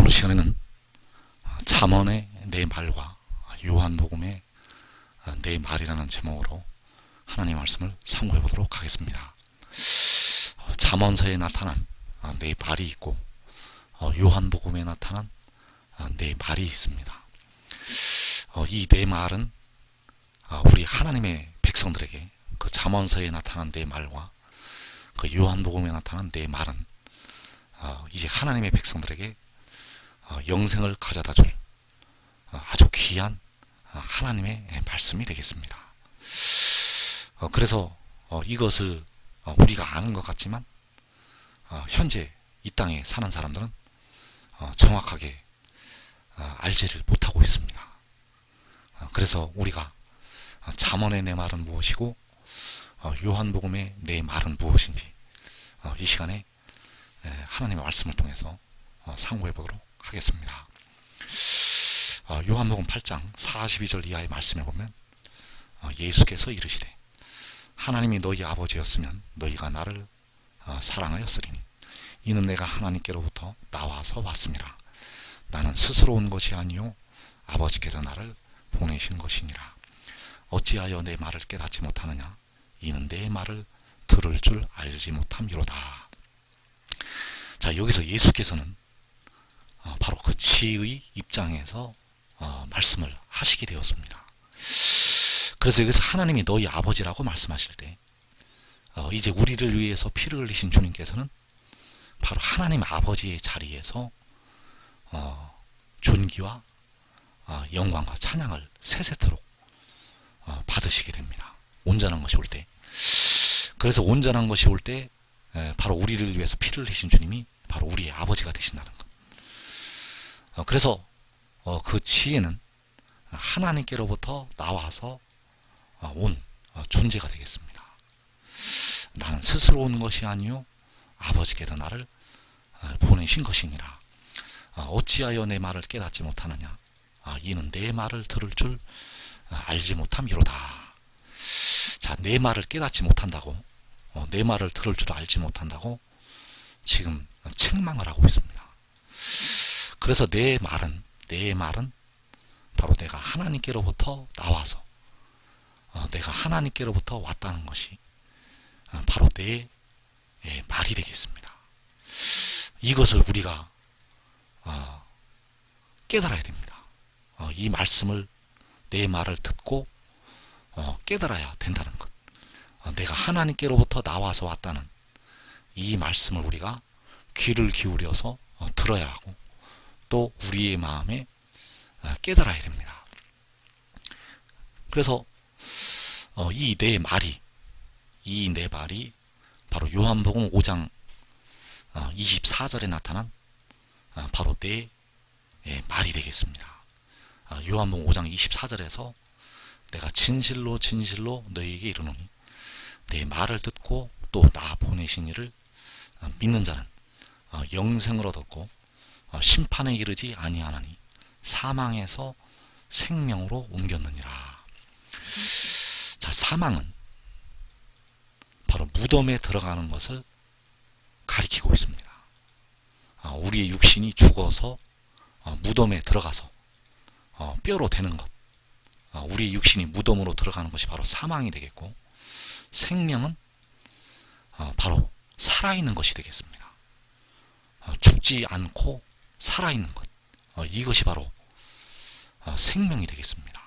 오늘 시간에는 잠언의 내 말과 요한복음의 내 말이라는 제목으로 하나님의 말씀을 참고해 보도록 하겠습니다. 잠언서에 나타난 내 말이 있고 요한복음에 나타난 내 말이 있습니다. 이 내 말은 우리 하나님의 백성들에게 그 잠언서에 나타난 내 말과 그 요한복음에 나타난 내 말은 이제 하나님의 백성들에게 영생을 가져다 줄 아주 귀한 하나님의 말씀이 되겠습니다. 그래서 이것을 우리가 아는 것 같지만 현재 이 땅에 사는 사람들은 정확하게 알지를 못하고 있습니다. 그래서 우리가 잠언의 내 말은 무엇이고 요한복음의 내 말은 무엇인지 이 시간에 하나님의 말씀을 통해서 상고해 보도록 하겠습니다. 요한복음 8장 42절 이하의 말씀에 보면 예수께서 이르시되 하나님이 너희 아버지였으면 너희가 나를 사랑하였으리니 이는 내가 하나님께로부터 나와서 왔음이라. 나는 스스로 온 것이 아니요 아버지께서 나를 보내신 것이니라. 어찌하여 내 말을 깨닫지 못하느냐. 이는 내 말을 들을 줄 알지 못함이로다. 자, 여기서 예수께서는 바로 그 지의 입장에서 말씀을 하시게 되었습니다. 그래서 여기서 하나님이 너희 아버지라고 말씀하실 때 이제 우리를 위해서 피를 흘리신 주님께서는 바로 하나님 아버지의 자리에서 존귀와 영광과 찬양을 세세토록 받으시게 됩니다. 온전한 것이 올 때. 그래서 온전한 것이 올 때 바로 우리를 위해서 피를 흘리신 주님이 바로 우리의 아버지가 되신다는 것. 그래서 그 지혜는 하나님께로부터 나와서 온 존재가 되겠습니다. 나는 스스로 온 것이 아니요 아버지께서 나를 보내신 것이니라. 어찌하여 내 말을 깨닫지 못하느냐. 이는 내 말을 들을 줄 알지 못함이로다. 자, 내 말을 깨닫지 못한다고, 내 말을 들을 줄 알지 못한다고 지금 책망을 하고 있습니다. 그래서 내 말은 바로 내가 하나님께로부터 나와서 내가 하나님께로부터 왔다는 것이 바로 내 말이 되겠습니다. 이것을 우리가 깨달아야 됩니다. 이 말씀을 내 말을 듣고 깨달아야 된다는 것. 내가 하나님께로부터 나와서 왔다는 이 말씀을 우리가 귀를 기울여서 들어야 하고 또 우리의 마음에 깨달아야 됩니다. 그래서 이 내 말이 바로 요한복음 5장 24절에 나타난 바로 내 말이 되겠습니다. 요한복음 5장 24절에서 내가 진실로 너희에게 이르노니 내 말을 듣고 또 나 보내신 이를 믿는 자는 영생을 얻었고 심판에 이르지 아니하나니 사망에서 생명으로 옮겼느니라. 자, 사망은 바로 무덤에 들어가는 것을 가리키고 있습니다. 우리의 육신이 죽어서 무덤에 들어가서 뼈로 되는 것, 우리의 육신이 무덤으로 들어가는 것이 바로 사망이 되겠고, 생명은 바로 살아있는 것이 되겠습니다. 죽지 않고 살아있는 것, 이것이 바로 생명이 되겠습니다.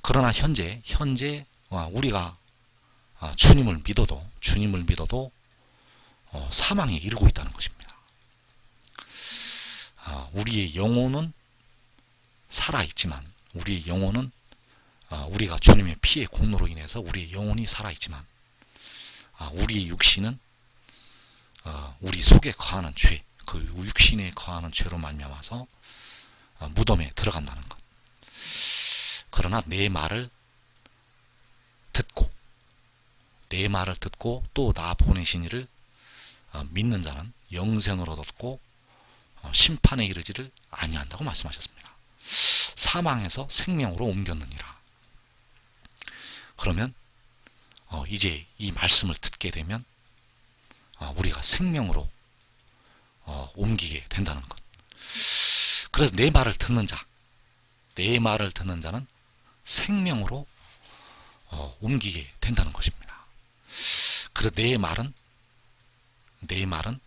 그러나 현재 우리가 주님을 믿어도 사망에 이르고 있다는 것입니다. 우리의 영혼은 살아있지만, 우리의 영혼은 우리가 주님의 피의 공로로 인해서 우리의 영혼이 살아있지만, 우리의 육신은 우리 속에 거하는 죄, 그 육신에 거하는 죄로 말미암아서 무덤에 들어간다는 것. 그러나 내 말을 듣고 또 나 보내신 이를 믿는 자는 영생을 얻었고 심판에 이르지를 아니한다고 말씀하셨습니다. 사망에서 생명으로 옮겼느니라. 그러면 이제 이 말씀을 듣게 되면 우리가 생명으로 옮기게 된다는 것. 그래서 내 말을 듣는 자, 내 말을 듣는 자는 생명으로 옮기게 된다는 것입니다. 그래서 내 말은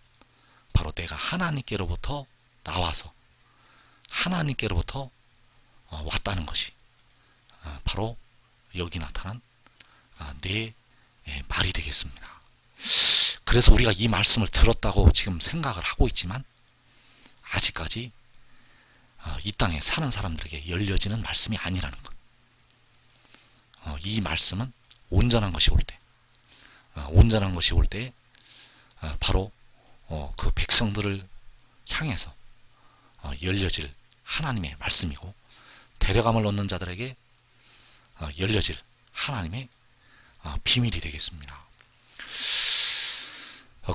바로 내가 하나님께로부터 나와서 하나님께로부터 왔다는 것이 바로 여기 나타난 내 말이 되겠습니다. 그래서 우리가 이 말씀을 들었다고 지금 생각을 하고 있지만 아직까지 이 땅에 사는 사람들에게 열려지는 말씀이 아니라는 것. 이 말씀은 온전한 것이 올 때, 바로 그 백성들을 향해서 열려질 하나님의 말씀이고, 데려감을 얻는 자들에게 열려질 하나님의 비밀이 되겠습니다.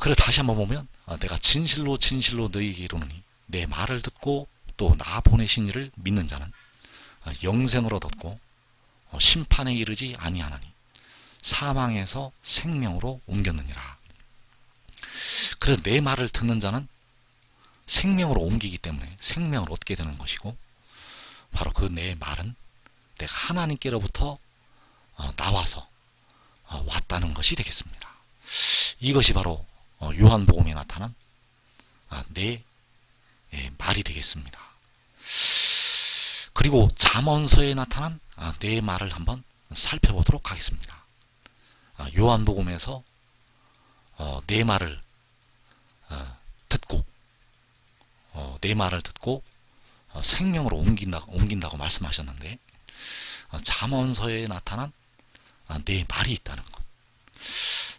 그래 다시 한번 보면 내가 진실로 너희에게 이르노니 내 말을 듣고 또 나 보내신 이를 믿는 자는 영생을 얻었고 심판에 이르지 아니하나니 사망에서 생명으로 옮겼느니라. 그래서 내 말을 듣는 자는 생명으로 옮기기 때문에 생명을 얻게 되는 것이고, 바로 그 내 말은 내가 하나님께로부터 나와서 왔다는 것이 되겠습니다. 이것이 바로 요한복음에 나타난 내 말이 되겠습니다. 그리고 잠언서에 나타난 내 말을 한번 살펴보도록 하겠습니다. 요한복음에서 내 말을 듣고 생명으로 옮긴다고 말씀하셨는데, 잠언서에 나타난 내 말이 있다는 것.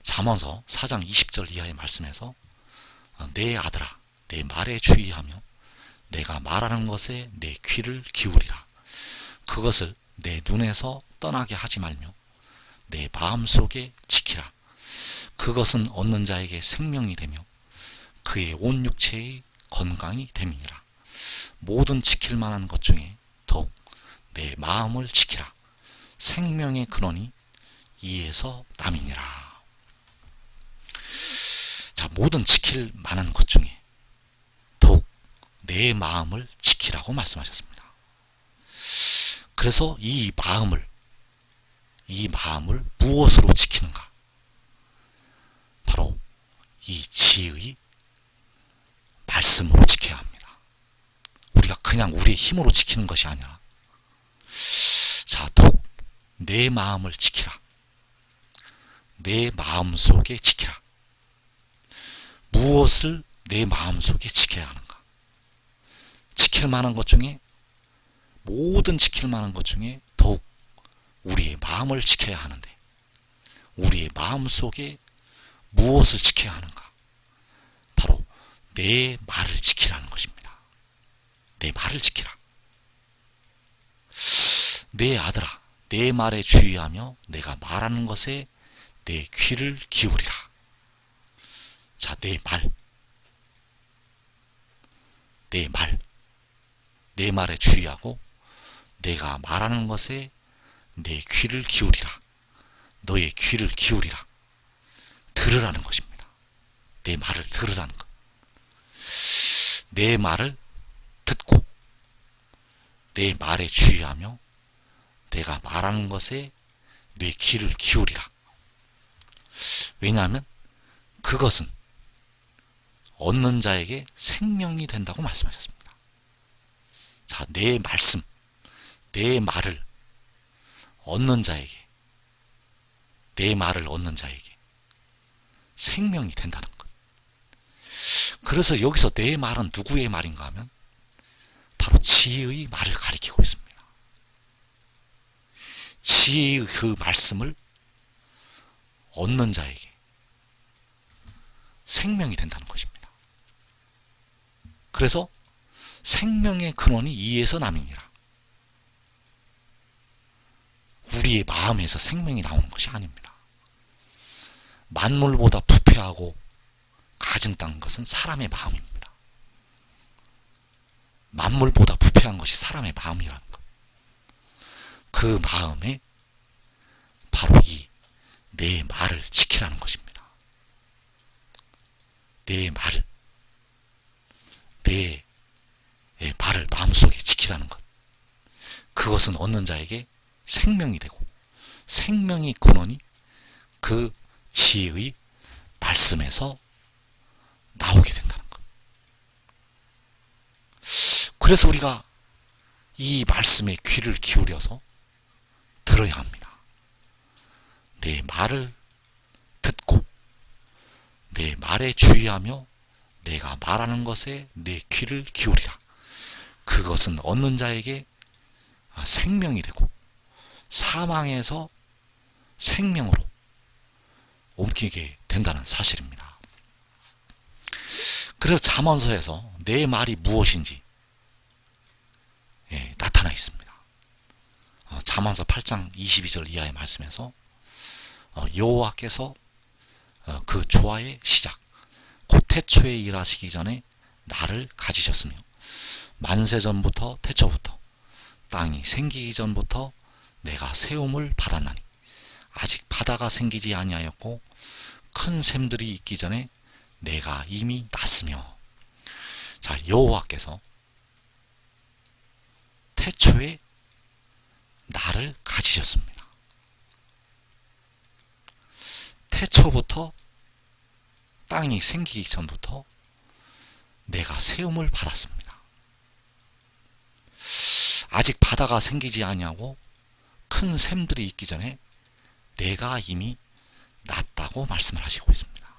잠언서 4장 20절 이하의 말씀에서 내 아들아 내 말에 주의하며 내가 말하는 것에 내 귀를 기울이라. 그것을 내 눈에서 떠나게 하지 말며 내 마음속에 지키라. 그것은 얻는 자에게 생명이 되며 그의 온 육체의 건강이 됨이니라. 모든 지킬 만한 것 중에 더욱 내 마음을 지키라. 생명의 근원이 이에서 남이니라. 자, 모든 지킬 만한 것 중에 더욱 내 마음을 지키라고 말씀하셨습니다. 그래서 이 마음을 무엇으로 지키는가? 바로 이 지의 말씀으로 지켜야 합니다. 우리가 그냥 우리의 힘으로 지키는 것이 아니라, 자, 더욱 내 마음을 지키라. 내 마음속에 지키라. 무엇을 내 마음속에 지켜야 하는가? 지킬 만한 것 중에, 모든 지킬 만한 것 중에 더욱 우리의 마음을 지켜야 하는데, 우리의 마음속에 무엇을 지켜야 하는가? 바로 내 말을 지키라는 것입니다. 내 말을 지키라. 내 아들아 내 말에 주의하며 내가 말하는 것에 내 귀를 기울이라. 자, 내 말에 주의하고 내가 말하는 것에 내 귀를 기울이라. 너의 귀를 기울이라. 들으라는 것입니다. 내 말을 들으라는 것. 내 말을 듣고 내 말에 주의하며 내가 말하는 것에 내 귀를 기울이라. 왜냐하면 그것은 얻는 자에게 생명이 된다고 말씀하셨습니다. 자, 내 말씀, 내 말을 얻는 자에게, 내 말을 얻는 자에게 생명이 된다는 것. 그래서 여기서 내 말은 누구의 말인가 하면 바로 지혜의 말을 가리키고 있습니다. 지혜의 그 말씀을 얻는 자에게 생명이 된다는 것입니다. 그래서 생명의 근원이 이에서 남이니라. 우리의 마음에서 생명이 나오는 것이 아닙니다. 만물보다 부패하고 가증딴 것은 사람의 마음입니다. 만물보다 부패한 것이 사람의 마음이라는 것. 그 마음에 바로 이 내 말을 지키라는 것입니다. 내 말을 마음속에 그것은 얻는 자에게 생명이 되고 생명이 근원이 그 지혜의 말씀에서 나오게 된다는 것. 그래서 우리가 이 말씀에 귀를 기울여서 들어야 합니다. 내 말을 듣고 내 말에 주의하며 내가 말하는 것에 내 귀를 기울이라. 그것은 얻는 자에게 생명이 되고 사망에서 생명으로 옮기게 된다는 사실입니다. 그래서 잠언서에서 내 말이 무엇인지 나타나 있습니다. 잠언서 8장 22절 이하의 말씀에서 여호와께서 그 조화의 시작 곧 태초에 일하시기 전에 나를 가지셨으며 만세전부터 태초부터 땅이 생기기 전부터 내가 세움을 받았나니 아직 바다가 생기지 아니하였고 큰 샘들이 있기 전에 내가 이미 났으며. 자, 여호와께서 태초에 나를 가지셨습니다. 태초부터 땅이 생기기 전부터 내가 세움을 받았습니다. 아직 바다가 생기지 아니하고 큰 샘들이 있기 전에 내가 이미 났다고 말씀을 하시고 있습니다.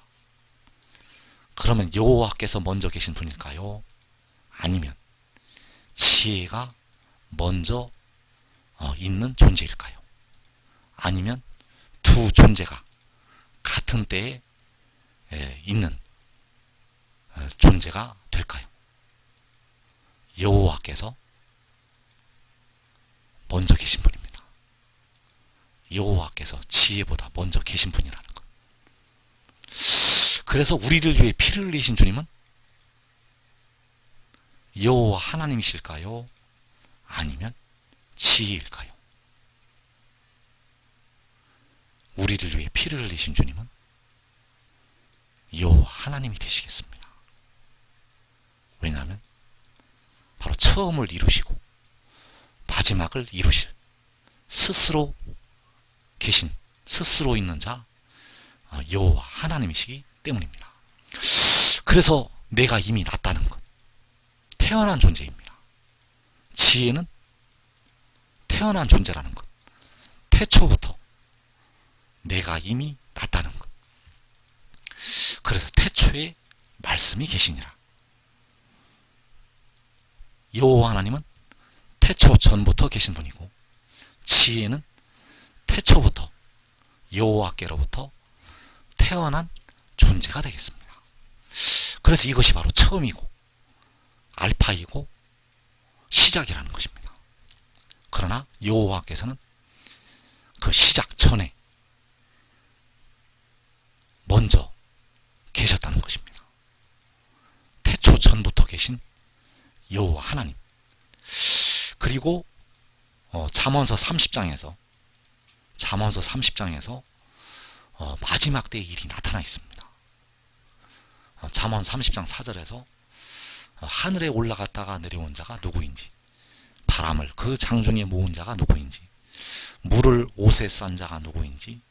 그러면 여호와께서 먼저 계신 분일까요? 아니면 지혜가 먼저 있는 존재일까요? 아니면 두 존재가 같은 때에 있는 존재가 될까요? 여호와께서 먼저 계신 분입니다. 여호와께서 지혜보다 먼저 계신 분이라는 것. 그래서 우리를 위해 피를 흘리신 주님은 여호와 하나님이실까요? 아니면 지혜일까요? 우리를 위해 피를 흘리신 주님은 여호와 하나님이 되시겠습니다. 왜냐하면 바로 처음을 이루시고 마지막을 이루실 스스로 계신 스스로 있는 자 여호와 하나님이시기 때문입니다. 그래서 내가 이미 났다는 것, 태어난 존재입니다. 지혜는 태어난 존재라는 것, 태초부터 내가 이미 났다는 것. 그래서 태초에 말씀이 계시니라. 여호와 하나님은 태초 전부터 계신 분이고 지혜는 태초부터 여호와께로부터 태어난 존재가 되겠습니다. 그래서 이것이 바로 처음이고 알파이고 시작이라는 것입니다. 그러나 여호와께서는 그 시작 전에 먼저 계셨다는 것입니다. 태초 전부터 계신 여호와 하나님. 그리고 잠언서 30장에서 마지막 때의 일이 나타나 있습니다. 잠언 30장 4절에서 하늘에 올라갔다가 내려온 자가 누구인지, 바람을 그 장중에 모은 자가 누구인지, 물을 옷에 싼 자가 누구인지,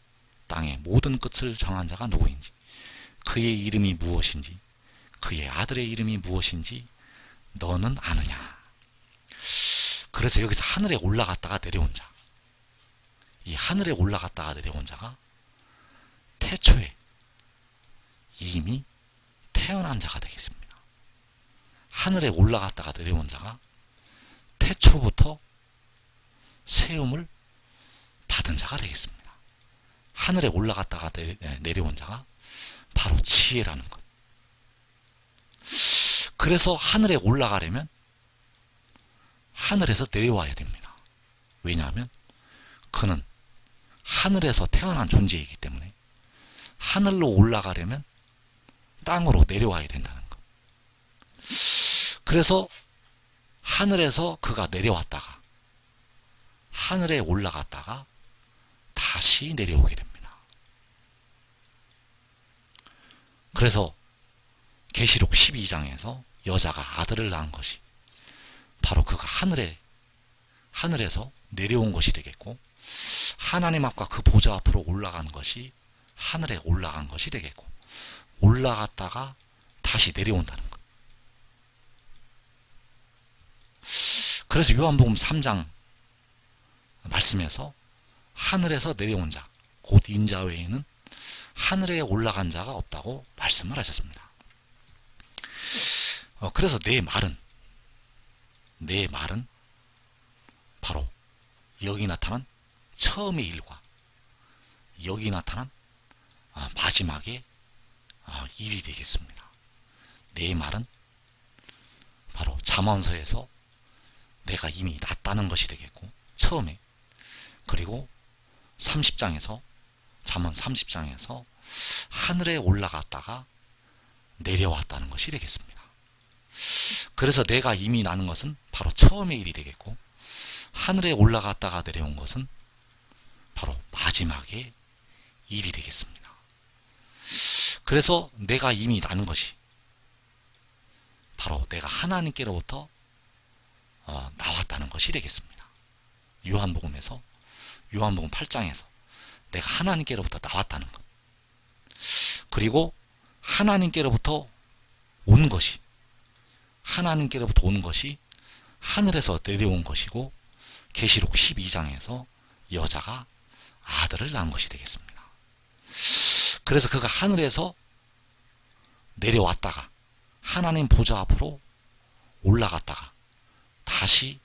땅의 모든 끝을 정한 자가 누구인지, 그의 이름이 무엇인지, 그의 아들의 이름이 무엇인지 너는 아느냐. 그래서 여기서 하늘에 올라갔다가 내려온 자, 이 하늘에 올라갔다가 내려온 자가 태초에 이미 태어난 자가 되겠습니다. 하늘에 올라갔다가 내려온 자가 태초부터 세움을 받은 자가 되겠습니다. 하늘에 올라갔다가 내려온 자가 바로 지혜라는 것. 그래서 하늘에 올라가려면 하늘에서 내려와야 됩니다. 왜냐하면 그는 하늘에서 태어난 존재이기 때문에 하늘로 올라가려면 땅으로 내려와야 된다는 것. 그래서 하늘에서 그가 내려왔다가 하늘에 올라갔다가 다시 내려오게 됩니다. 그래서 계시록 12장에서 여자가 아들을 낳은 것이 바로 그가 하늘에 하늘에서 내려온 것이 되겠고, 하나님 앞과 그 보좌 앞으로 올라간 것이 하늘에 올라간 것이 되겠고, 올라갔다가 다시 내려온다는 것. 그래서 요한복음 3장 말씀에서 하늘에서 내려온 자, 곧 인자 외에는 하늘에 올라간 자가 없다고 말씀을 하셨습니다. 그래서 내 말은 바로 여기 나타난 처음의 일과 여기 나타난 마지막의 일이 되겠습니다. 내 말은 바로 잠언서에서 내가 이미 났다는 것이 되겠고, 처음에, 그리고 30장에서 잠언 30장에서 하늘에 올라갔다가 내려왔다는 것이 되겠습니다. 그래서 내가 이미 나는 것은 바로 처음의 일이 되겠고, 하늘에 올라갔다가 내려온 것은 바로 마지막의 일이 되겠습니다. 그래서 내가 이미 나는 것이 바로 내가 하나님께로부터 나왔다는 것이 되겠습니다. 요한복음 8장에서 내가 하나님께로부터 나왔다는 것, 그리고 하나님께로부터 온 것이 하늘에서 내려온 것이고, 계시록 12장에서 여자가 아들을 낳은 것이 되겠습니다. 그래서 그가 하늘에서 내려왔다가 하나님 보좌 앞으로 올라갔다가 다시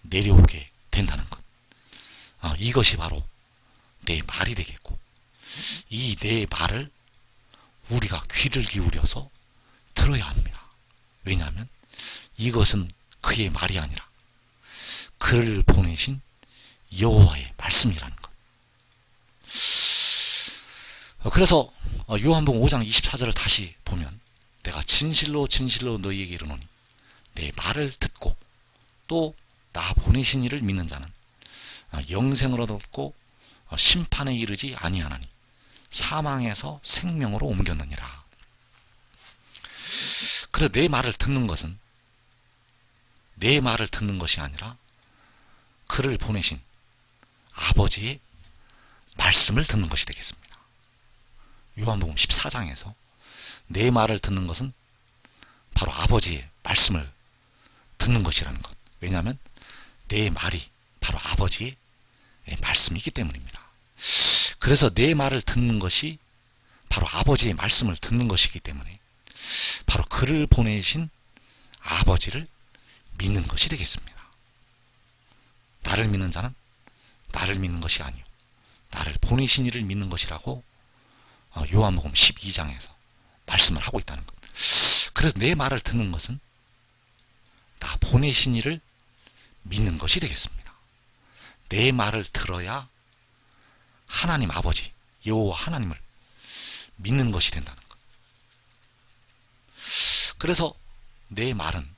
내려오게 된다는 것. 이것이 바로 내 말이 되겠고, 이 내 말을 우리가 귀를 기울여서 들어야 합니다. 왜냐하면 이것은 그의 말이 아니라 그를 보내신 여호와의 말씀이라는 것. 그래서 요한복음 5장 24절을 다시 보면, 내가 진실로 진실로 너희에게 이르노니 내 말을 듣고 또 나 보내신 이를 믿는 자는 영생을 얻었고 심판에 이르지 아니하나니 사망에서 생명으로 옮겼느니라. 그래서 내 말을 듣는 것은 내 말을 듣는 것이 아니라 그를 보내신 아버지의 말씀을 듣는 것이 되겠습니다. 요한복음 14장에서 내 말을 듣는 것은 바로 아버지의 말씀을 듣는 것이라는 것. 왜냐하면 내 말이 바로 아버지의 말씀이기 때문입니다. 그래서 내 말을 듣는 것이 바로 아버지의 말씀을 듣는 것이기 때문에 바로 그를 보내신 아버지를 믿는 것이 되겠습니다. 나를 믿는 자는 나를 믿는 것이 아니요 나를 보내신 이를 믿는 것이라고 요한복음 12장에서 말씀을 하고 있다는 것. 그래서 내 말을 듣는 것은 나 보내신 이를 믿는 것이 되겠습니다. 내 말을 들어야 하나님 아버지 여호와 하나님을 믿는 것이 된다는 것. 그래서 내 말은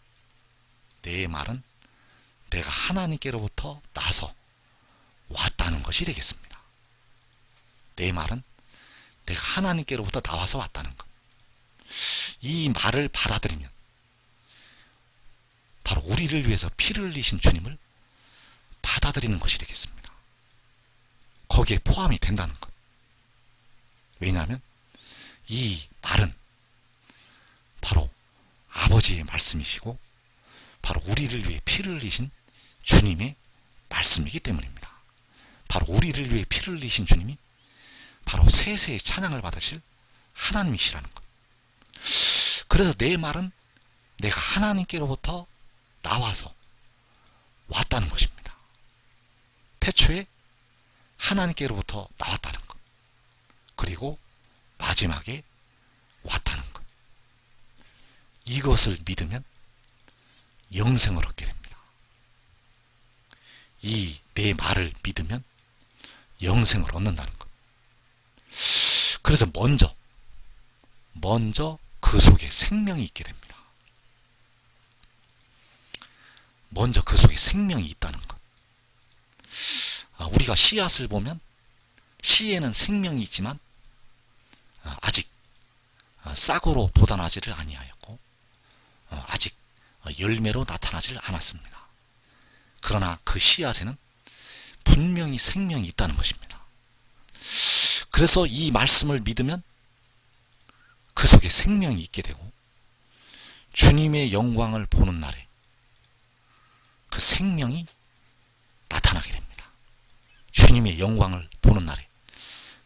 내가 하나님께로부터 나서 왔다는 것이 되겠습니다. 내 말은 내가 하나님께로부터 나와서 왔다는 것. 이 말을 받아들이면 바로 우리를 위해서 피를 흘리신 주님을 받아들이는 것이 되겠습니다. 거기에 포함이 된다는 것. 왜냐하면 이 말은 바로 아버지의 말씀이시고 바로 우리를 위해 피를 흘리신 주님의 말씀이기 때문입니다. 바로 우리를 위해 피를 흘리신 주님이 바로 세세의 찬양을 받으실 하나님이시라는 것. 그래서 내 말은 내가 하나님께로부터 나와서 왔다는 것입니다. 태초에 하나님께로부터 나왔다는 것. 그리고 마지막에 왔다는 것. 이것을 믿으면 영생을 얻게 됩니다. 이 내 말을 믿으면 영생을 얻는다는 것. 그래서 먼저 그 속에 생명이 있게 됩니다. 먼저 그 속에 생명이 있다는 것. 우리가 씨앗을 보면 씨에는 생명이 있지만 아직 싹으로 돋아나지를 아니하였고 아직 열매로 나타나질 않았습니다. 그러나 그 씨앗에는 분명히 생명이 있다는 것입니다. 그래서 이 말씀을 믿으면 그 속에 생명이 있게 되고 주님의 영광을 보는 날에 그 생명이 나타나게 됩니다. 주님의 영광을 보는 날에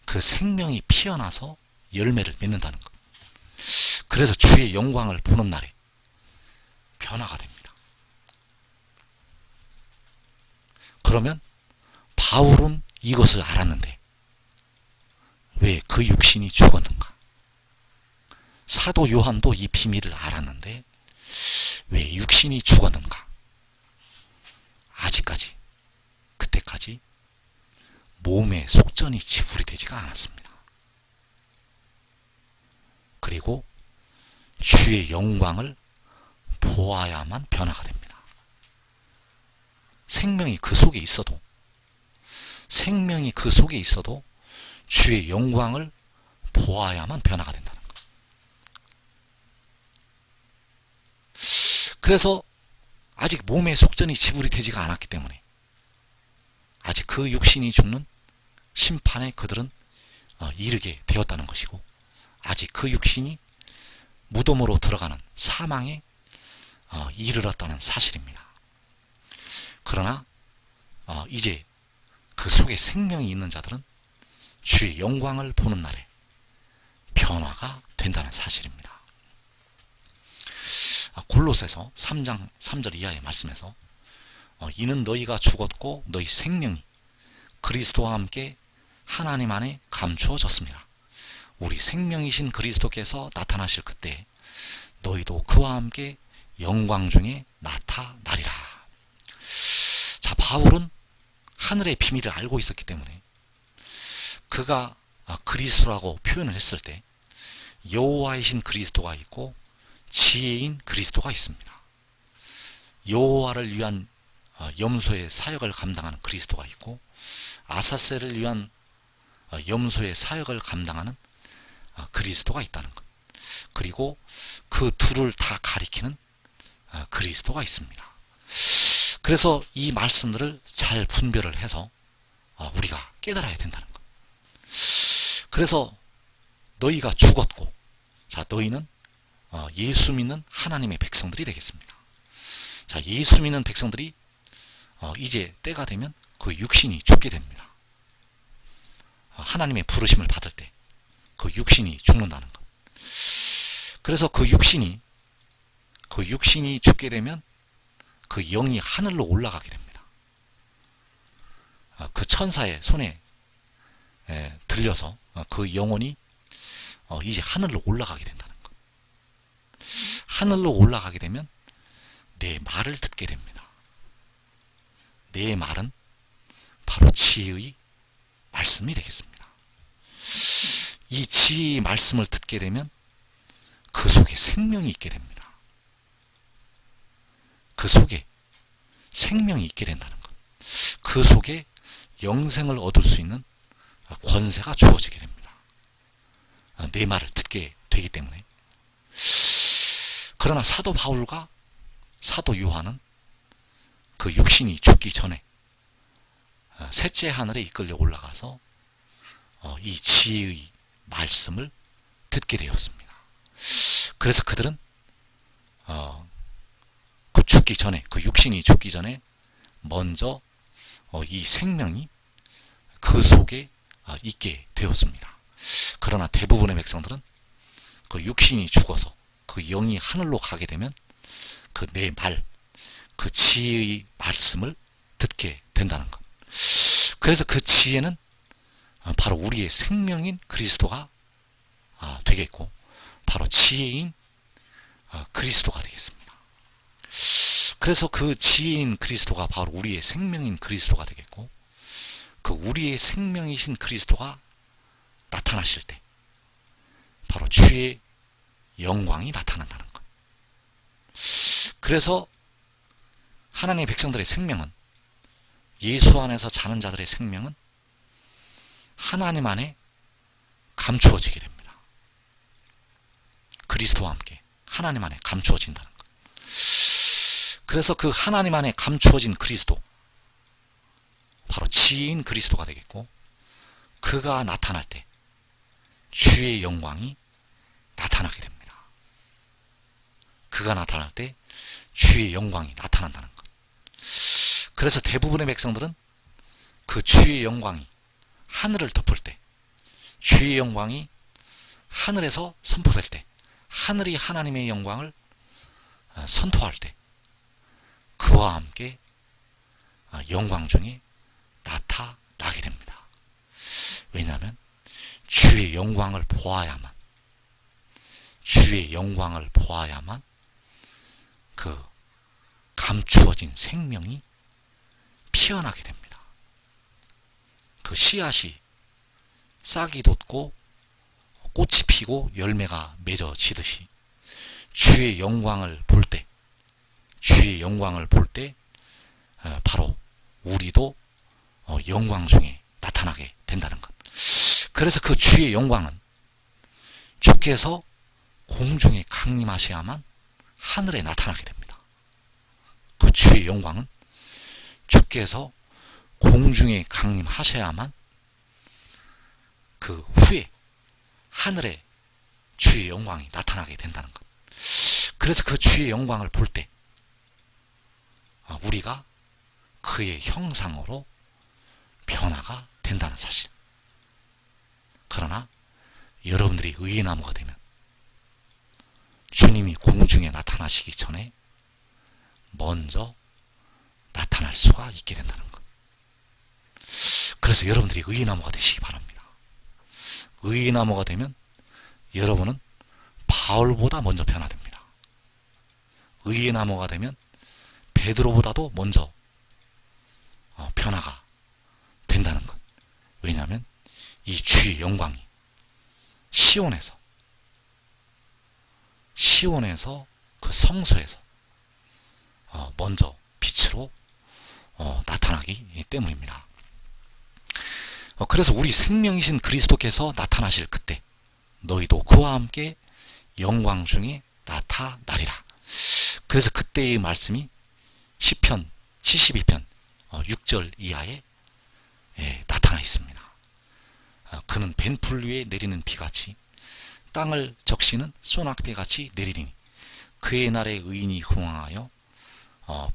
그 생명이 피어나서 열매를 맺는다는 것. 그래서 주의 영광을 보는 날에 변화가 됩니다. 그러면 바울은 이것을 알았는데 왜 그 육신이 죽었는가? 사도 요한도 이 비밀을 알았는데 왜 육신이 죽었는가? 아직까지 그때까지 몸의 속전이 지불이 되지가 않았습니다. 그리고 주의 영광을 보아야만 변화가 됩니다. 생명이 그 속에 있어도 주의 영광을 보아야만 변화가 된다는 것. 그래서 아직 몸의 속전이 지불이 되지가 않았기 때문에 아직 그 육신이 죽는 심판에 그들은 이르게 되었다는 것이고, 아직 그 육신이 무덤으로 들어가는 사망에 이르렀다는 사실입니다. 그러나 이제 그 속에 생명이 있는 자들은 주의 영광을 보는 날에 변화가 된다는 사실입니다. 골로새서 3장 3절 이하의 말씀에서 이는 너희가 죽었고 너희 생명이 그리스도와 함께 하나님 안에 감추어졌습니다. 우리 생명이신 그리스도께서 나타나실 그때 너희도 그와 함께 영광 중에 나타나리라. 자, 바울은 하늘의 비밀을 알고 있었기 때문에 그가 그리스도라고 표현을 했을 때 여호와이신 그리스도가 있고 지혜인 그리스도가 있습니다. 여호와를 위한 염소의 사역을 감당하는 그리스도가 있고 아사셀을 위한 염소의 사역을 감당하는 그리스도가 있다는 것. 그리고 그 둘을 다 가리키는 그리스도가 있습니다. 그래서 이 말씀들을 잘 분별을 해서 우리가 깨달아야 된다는 것. 그래서 너희가 죽었고, 자, 너희는 예수 믿는 하나님의 백성들이 되겠습니다. 자, 예수 믿는 백성들이 이제 때가 되면 그 육신이 죽게 됩니다. 하나님의 부르심을 받을 때 그 육신이 죽는다는 것. 그래서 그 육신이 죽게 되면 그 영이 하늘로 올라가게 됩니다. 그 천사의 손에 들려서 그 영혼이 이제 하늘로 올라가게 된다는 것. 하늘로 올라가게 되면 내 말을 듣게 됩니다. 내 말은 바로 지혜의 말씀이 되겠습니다. 이 지혜의 말씀을 듣게 되면 그 속에 생명이 있게 됩니다. 그 속에 생명이 있게 된다는 것. 그 속에 영생을 얻을 수 있는 권세가 주어지게 됩니다. 내 말을 듣게 되기 때문에. 그러나 사도 바울과 사도 요한은 그 육신이 죽기 전에 셋째 하늘에 이끌려 올라가서 이 지혜의 말씀을 듣게 되었습니다. 그래서 그들은 그 죽기 전에, 그 육신이 죽기 전에 먼저 이 생명이 그 속에 있게 되었습니다. 그러나 대부분의 백성들은 그 육신이 죽어서 그 영이 하늘로 가게 되면 그 내 말, 그 지혜의 말씀을 듣게 된다는 것. 그래서 그 지혜는 바로 우리의 생명인 그리스도가 되겠고, 바로 지혜인 그리스도가 되겠습니다. 그래서 그 지혜인 그리스도가 바로 우리의 생명인 그리스도가 되겠고, 그 우리의 생명이신 그리스도가 나타나실 때 바로 주의 영광이 나타난다는 것. 그래서 하나님의 백성들의 생명은, 예수 안에서 자는 자들의 생명은 하나님 안에 감추어지게 됩니다. 그리스도와 함께 하나님 안에 감추어진다는 것. 그래서 그 하나님 안에 감추어진 그리스도, 바로 지혜인 그리스도가 되겠고, 그가 나타날 때 주의 영광이 나타나게 됩니다. 그가 나타날 때 주의 영광이 나타난다는 것. 그래서 대부분의 백성들은 그 주의 영광이 하늘을 덮을 때, 주의 영광이 하늘에서 선포될 때, 하늘이 하나님의 영광을 선포할 때 그와 함께 영광 중에 나타나게 됩니다. 왜냐하면 주의 영광을 보아야만, 주의 영광을 보아야만 그 감추어진 생명이 피어나게 됩니다. 그 씨앗이 싹이 돋고 꽃이 피고 열매가 맺어지듯이 주의 영광을 볼 때, 주의 영광을 볼 때 바로 우리도 영광 중에 나타나게 된다는 것. 그래서 그 주의 영광은 주께서 공중에 강림하셔야만 하늘에 나타나게 됩니다. 그 주의 영광은 주께서 공중에 강림하셔야만 그 후에 하늘에 주의 영광이 나타나게 된다는 것. 그래서 그 주의 영광을 볼 때 우리가 그의 형상으로 변화가 된다는 사실. 그러나 여러분들이 의인나무가 되면 주님이 공중에 나타나시기 전에 먼저 나타날 수가 있게 된다는 것. 그래서 여러분들이 의인나무가 되시기 바랍니다. 의인나무가 되면 여러분은 바울보다 먼저 변화됩니다. 의인나무가 되면 베드로보다도 먼저 변화가 된다는 것. 왜냐하면 이 주의 영광이 시온에서 그 성소에서 먼저 빛으로 나타나기 때문입니다. 그래서 우리 생명이신 그리스도께서 나타나실 그때 너희도 그와 함께 영광 중에 나타나리라. 그래서 그때의 말씀이 시편 72편 6절 이하에 나타나 있습니다. 그는 벤풀 위에 내리는 비같이 땅을 적시는 소낙비같이 내리리니 그의 날에 의인이 흥황하여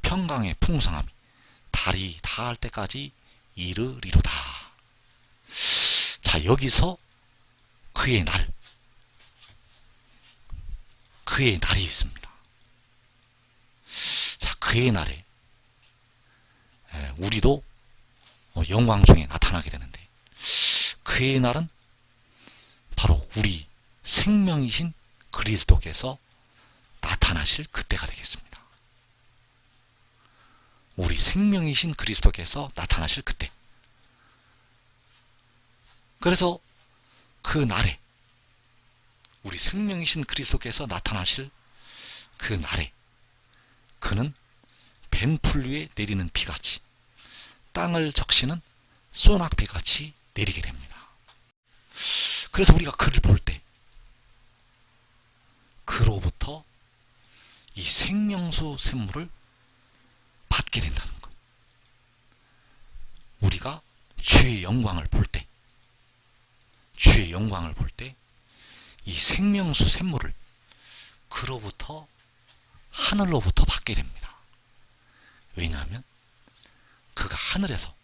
평강의 풍성함이 달이 닿을 때까지 이르리로다. 자, 여기서 그의 날이 있습니다. 자, 그의 날에 우리도 영광 중에 나타나게 되는데, 그의 날은 바로 우리 생명이신 그리스도께서 나타나실 그때가 되겠습니다. 우리 생명이신 그리스도께서 나타나실 그때. 그래서 그 날에, 우리 생명이신 그리스도께서 나타나실 그 날에 그는 벤풀 위에 내리는 비같이 땅을 적시는 소낙비같이 내리게 됩니다. 그래서 우리가 그를 볼 때 그로부터 이 생명수 샘물을 받게 된다는 것. 우리가 주의 영광을 볼 때, 주의 영광을 볼 때 이 생명수 샘물을 그로부터, 하늘로부터 받게 됩니다. 왜냐하면 그가 하늘에서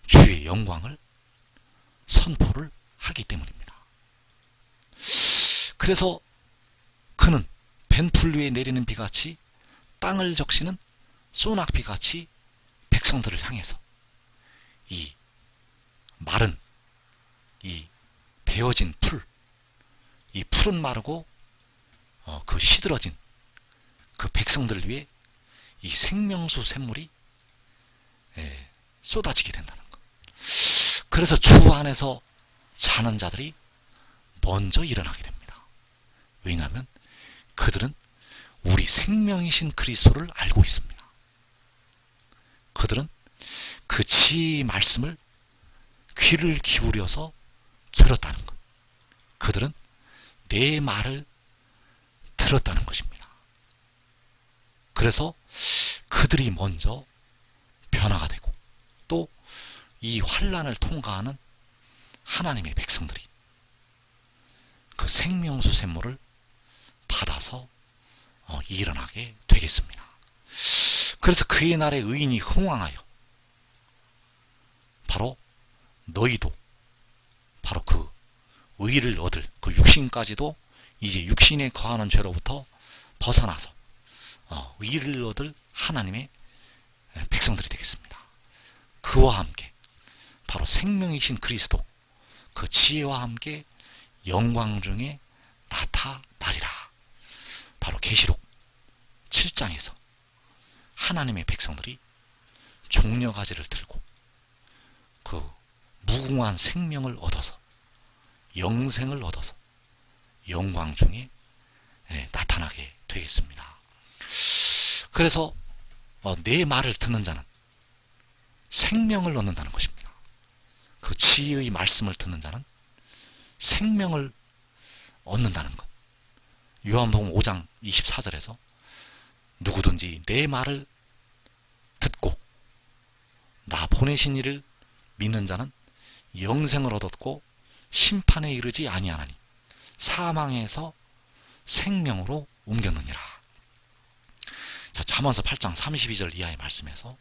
주의 영광을 선포를 하기 때문입니다. 그래서 그는 벤풀 위에 내리는 비같이 땅을 적시는 소낙비같이 백성들을 향해서 이 마른, 이 베어진 풀, 이 풀은 마르고 그 시들어진 그 백성들을 위해 이 생명수 샘물이 쏟아지게 된다는 것. 그래서 주 안에서 사는 자들이 먼저 일어나게 됩니다. 왜냐하면 그들은 우리 생명이신 그리스도를 알고 있습니다. 그들은 그 지혜의 말씀을 귀를 기울여서 들었다는 것. 그들은 내 말을 들었다는 것입니다. 그래서 그들이 먼저 변화가 되고 또 이 환난을 통과하는 하나님의 백성들이 그 생명수 샘물을 받아서 일어나게 되겠습니다. 그래서 그의 날에 의인이 흥왕하여 바로 너희도 바로 그 의를 얻을 그 육신까지도 이제 육신에 거하는 죄로부터 벗어나서 의를 얻을 하나님의 백성들이 되겠습니다. 그와 함께 바로 생명이신 그리스도 그 지혜와 함께 영광 중에 나타나리라. 바로 계시록 7장에서 하나님의 백성들이 종려가지를 들고 그 무궁한 생명을 얻어서 영생을 얻어서 영광 중에 나타나게 되겠습니다. 그래서 내 말을 듣는 자는 생명을 얻는다는 것입니다. 그 지혜의 말씀을 듣는 자는 생명을 얻는다는 것. 요한복음 5장 24절에서 누구든지 내 말을 듣고 나 보내신 이를 믿는 자는 영생을 얻었고 심판에 이르지 아니하나니 사망에서 생명으로 옮겼느니라. 자, 잠언서 8장 32절 이하의 말씀에서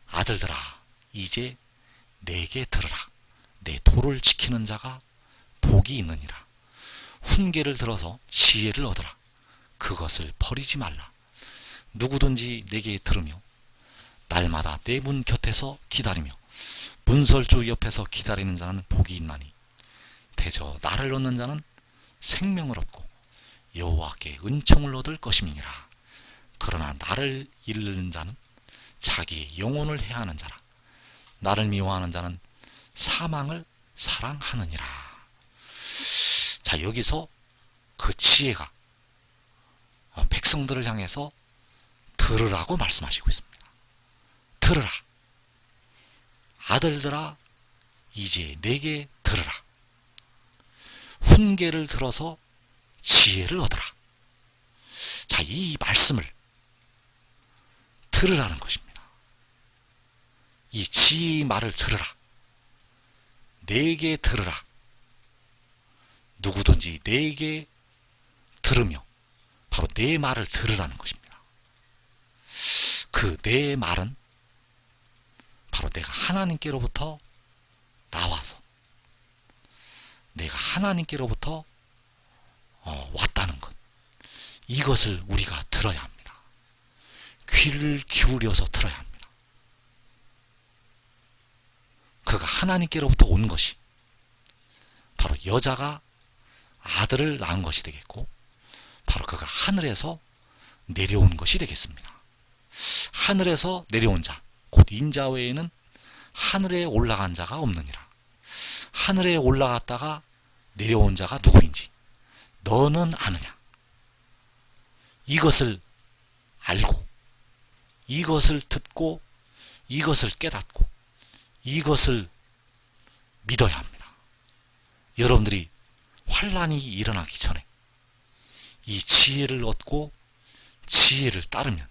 아들들아 이제 내게 들으라. 내 도를 지키는 자가 복이 있느니라. 훈계를 들어서 지혜를 얻으라. 그것을 버리지 말라. 누구든지 내게 들으며 날마다 내 문 곁에서 기다리며 문설주 옆에서 기다리는 자는 복이 있나니 대저 나를 얻는 자는 생명을 얻고 여호와께 은총을 얻을 것임이니라. 그러나 나를 잃는 자는 자기의 영혼을 해하는 자라. 나를 미워하는 자는 사망을 사랑하느니라. 자, 여기서 그 지혜가 백성들을 향해서 들으라고 말씀하시고 있습니다. 들으라. 아들들아 이제 내게 들으라. 훈계를 들어서 지혜를 얻으라. 자, 이 말씀을 들으라는 것입니다. 이 지혜의 말을 들으라. 내게 들으라. 누구든지 내게 들으며 바로 내 말을 들으라는 것입니다. 그 내 말은 바로 내가 하나님께로부터 나와서 내가 하나님께로부터 왔다는 것, 이것을 우리가 들어야 합니다. 귀를 기울여서 들어야 합니다. 그가 하나님께로부터 온 것이 바로 여자가 아들을 낳은 것이 되겠고 바로 그가 하늘에서 내려온 것이 되겠습니다. 하늘에서 내려온 자, 곧 인자 외에는 하늘에 올라간 자가 없느니라. 하늘에 올라갔다가 내려온 자가 누구인지 너는 아느냐? 이것을 알고 이것을 듣고 이것을 깨닫고 이것을 믿어야 합니다. 여러분들이 환난이 일어나기 전에 이 지혜를 얻고 지혜를 따르면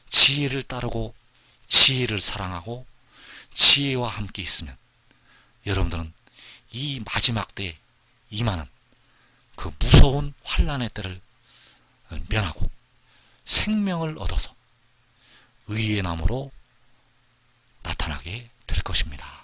지혜를 따르고 지혜를 사랑하고 지혜와 함께 있으면 여러분들은 이 마지막 때에 임하는 그 무서운 환난의 때를 면하고 생명을 얻어서 의의 나무로 나타나게 될 것입니다.